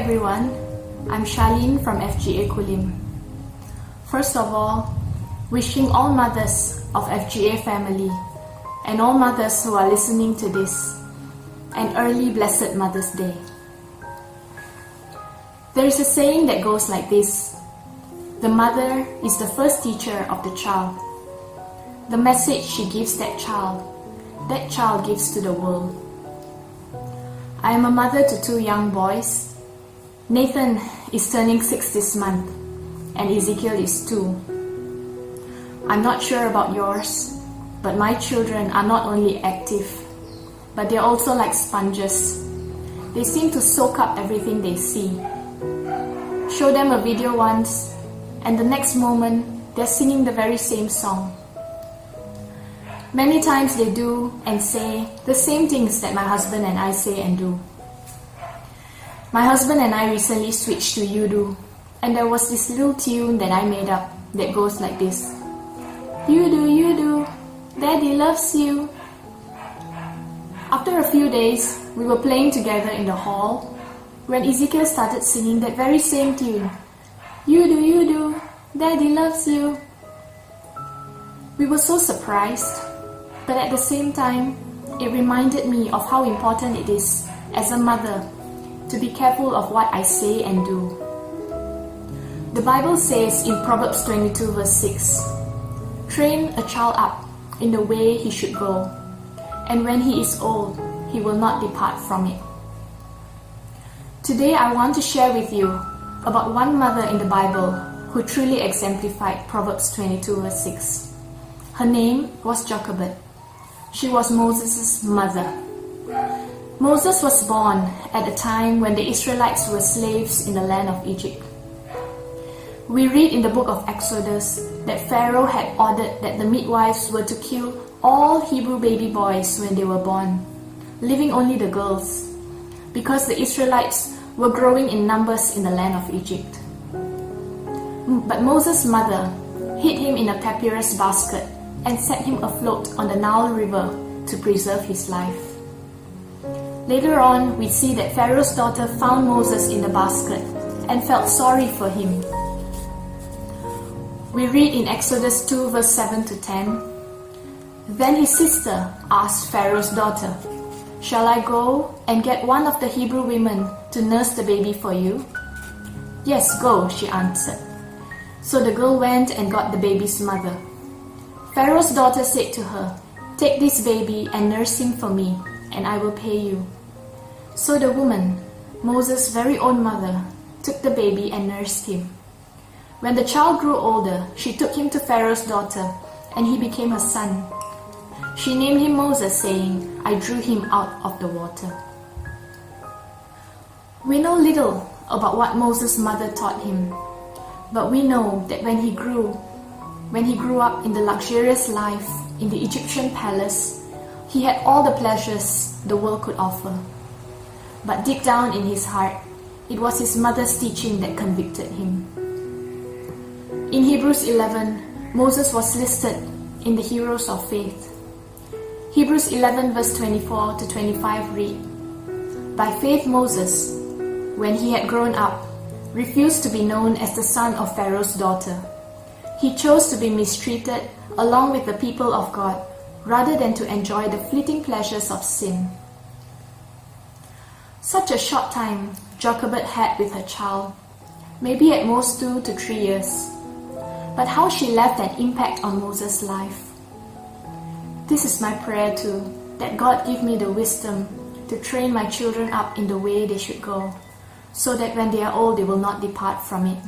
everyone, I'm Sharlyne from FGA Kulim. First of all, wishing all mothers of FGA family and all mothers who are listening to this an early blessed Mother's Day. There is a saying that goes like this: the mother is the first teacher of the child. The message she gives that child gives to the world. I am a mother to two young boys. Nathan is turning 6 this month and Ezekiel is 2. I'm not sure about yours, but my children are not only active, but they're also like sponges. They seem to soak up everything they see. Show them a video once, and the next moment they're singing the very same song. Many times they do and say the same things that my husband and I say and do. My husband and I recently switched to You-Do, and there was this little tune that I made up that goes like this: You-Do, You-Do, Daddy loves you. After a few days, we were playing together in the hall when Ezekiel started singing that very same tune: You-Do, You-Do, Daddy loves you. We were so surprised, but at the same time, it reminded me of how important it is as a mother to be careful of what I say and do. The Bible says in Proverbs 22 verse 6, "Train a child up in the way he should go, and when he is old, he will not depart from it." Today I want to share with you about one mother in the Bible who truly exemplified Proverbs 22 verse 6. Her name was Jochebed. She was Moses' mother. Moses was born at a time when the Israelites were slaves in the land of Egypt. We read in the book of Exodus that Pharaoh had ordered that the midwives were to kill all Hebrew baby boys when they were born, leaving only the girls, because the Israelites were growing in numbers in the land of Egypt. But Moses' mother hid him in a papyrus basket and set him afloat on the Nile River to preserve his life. Later on, we see that Pharaoh's daughter found Moses in the basket and felt sorry for him. We read in Exodus 2 verse 7 to 10, "Then his sister asked Pharaoh's daughter, 'Shall I go and get one of the Hebrew women to nurse the baby for you?' 'Yes, go,' she answered. So the girl went and got the baby's mother. Pharaoh's daughter said to her, 'Take this baby and nurse him for me, and I will pay you.' So the woman, Moses' very own mother, took the baby and nursed him. When the child grew older, she took him to Pharaoh's daughter, and he became her son. She named him Moses, saying, 'I drew him out of the water.'" We know little about what Moses' mother taught him, but we know that when he grew up in the luxurious life in the Egyptian palace, he had all the pleasures the world could offer. But deep down in his heart, it was his mother's teaching that convicted him. In Hebrews 11, Moses was listed in the heroes of faith. Hebrews 11 verse 24 to 25 read, "By faith Moses, when he had grown up, refused to be known as the son of Pharaoh's daughter. He chose to be mistreated along with the people of God, rather than to enjoy the fleeting pleasures of sin." Such a short time Jochebed had with her child, maybe at most 2 to 3 years. But how she left an impact on Moses' life. This is my prayer too, that God give me the wisdom to train my children up in the way they should go, so that when they are old they will not depart from it.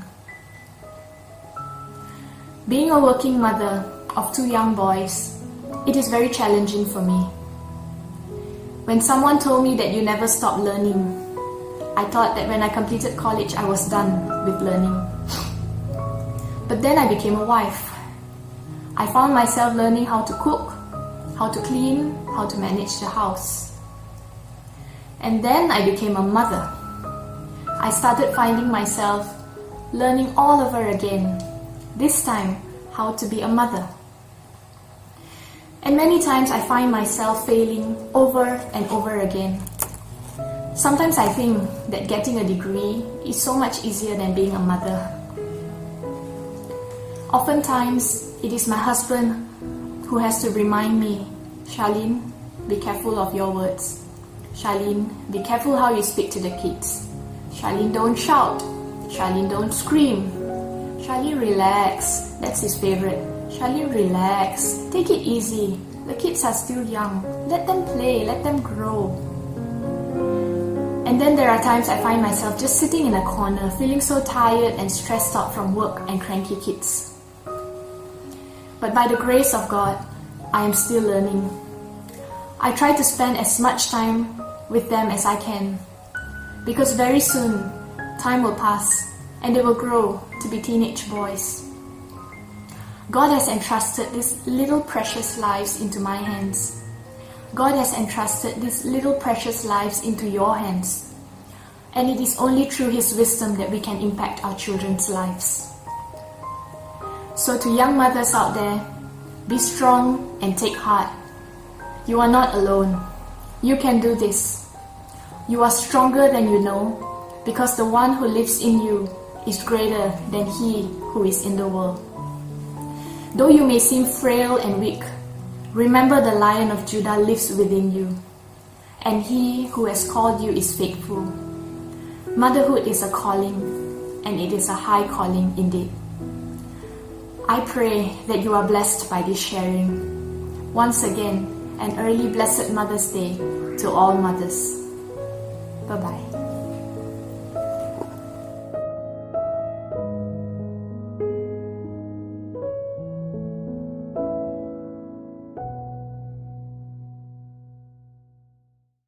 Being a working mother of 2 young boys, it is very challenging for me. When someone told me that you never stop learning, I thought that when I completed college I was done with learning. But then I became a wife. I found myself learning how to cook, how to clean, how to manage the house. And then I became a mother. I started finding myself learning all over again, this time how to be a mother. And many times I find myself failing over and over again. Sometimes I think that getting a degree is so much easier than being a mother. Oftentimes, it is my husband who has to remind me, Sharlyne, be careful of your words. Sharlyne, be careful how you speak to the kids. Sharlyne, don't shout. Sharlyne, don't scream. Sharlyne, relax. That's his favorite. Sharlyne, relax. Take it easy. The kids are still young. Let them play. Let them grow. And then there are times I find myself just sitting in a corner, feeling so tired and stressed out from work and cranky kids. But by the grace of God, I am still learning. I try to spend as much time with them as I can, because very soon, time will pass and they will grow to be teenage boys. God has entrusted these little precious lives into my hands. God has entrusted these little precious lives into your hands. And it is only through His wisdom that we can impact our children's lives. So to young mothers out there, be strong and take heart. You are not alone. You can do this. You are stronger than you know, because the one who lives in you is greater than he who is in the world. Though you may seem frail and weak, remember the Lion of Judah lives within you, and He who has called you is faithful. Motherhood is a calling, and it is a high calling indeed. I pray that you are blessed by this sharing. Once again, an early blessed Mother's Day to all mothers. Bye-bye.